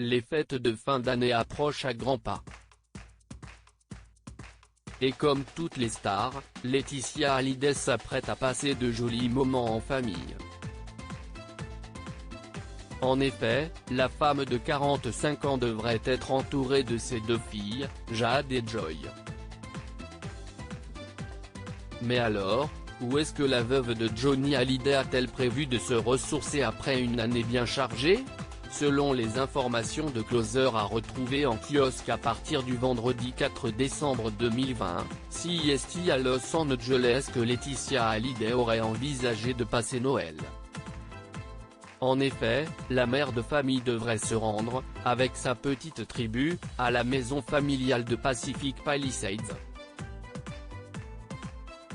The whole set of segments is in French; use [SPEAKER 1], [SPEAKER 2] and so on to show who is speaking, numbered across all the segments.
[SPEAKER 1] Les fêtes de fin d'année approchent à grands pas. Et comme toutes les stars, Laetitia Hallyday s'apprête à passer de jolis moments en famille. En effet, la femme de 45 ans devrait être entourée de ses deux filles, Jade et Joy. Mais alors, où est-ce que la veuve de Johnny Hallyday a-t-elle prévu de se ressourcer après une année bien chargée? Selon les informations de Closer à retrouver en kiosque à partir du vendredi 4 décembre 2020, CEST à Los Angeles que Laetitia Hallyday aurait envisagé de passer Noël. En effet, la mère de famille devrait se rendre, avec sa petite tribu, à la maison familiale de Pacific Palisades.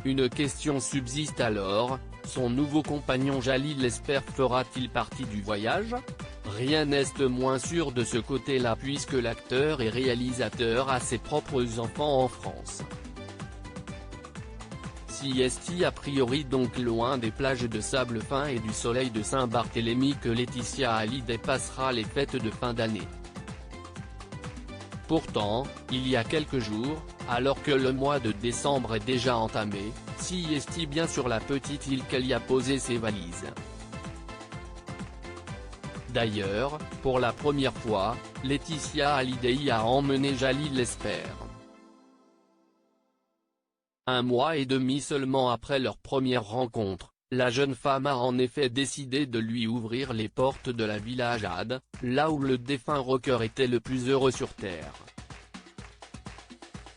[SPEAKER 1] Une question subsiste alors, son nouveau compagnon Jalil Lesper fera-t-il partie du voyage? Rien n'est moins sûr de ce côté-là puisque l'acteur et réalisateur a ses propres enfants en France. CEST a priori donc loin des plages de sable fin et du soleil de Saint-Barthélemy que Laetitia Hallyday passera les fêtes de fin d'année. Pourtant, il y a quelques jours, alors que le mois de décembre est déjà entamé, CEST bien sur la petite île qu'elle y a posé ses valises. D'ailleurs, pour la première fois, Laetitia Hallyday y a emmené Jalil Lesper. Un mois et demi seulement après leur première rencontre, la jeune femme a en effet décidé de lui ouvrir les portes de la villa Jade, là où le défunt rocker était le plus heureux sur Terre.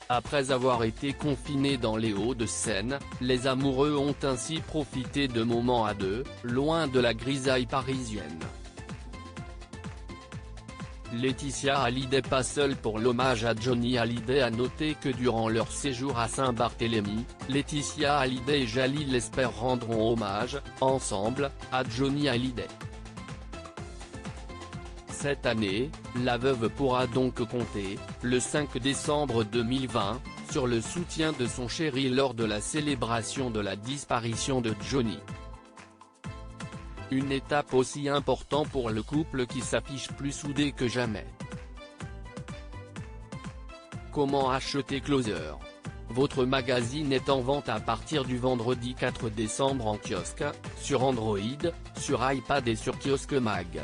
[SPEAKER 1] Après avoir été confinés dans les Hauts-de-Seine, les amoureux ont ainsi profité de moments à deux, loin de la grisaille parisienne. Laetitia Hallyday pas seule pour l'hommage à Johnny Hallyday. A noter que durant leur séjour à Saint-Barthélemy, Laetitia Hallyday et Jalil Lesper rendront hommage, ensemble, à Johnny Hallyday. Cette année, la veuve pourra donc compter, le 5 décembre 2020, sur le soutien de son chéri lors de la célébration de la disparition de Johnny. Une étape aussi importante pour le couple qui s'affiche plus soudé que jamais. Comment acheter Closer? Votre magazine est en vente à partir du vendredi 4 décembre en kiosque, sur Android, sur iPad et sur Kiosque Mag.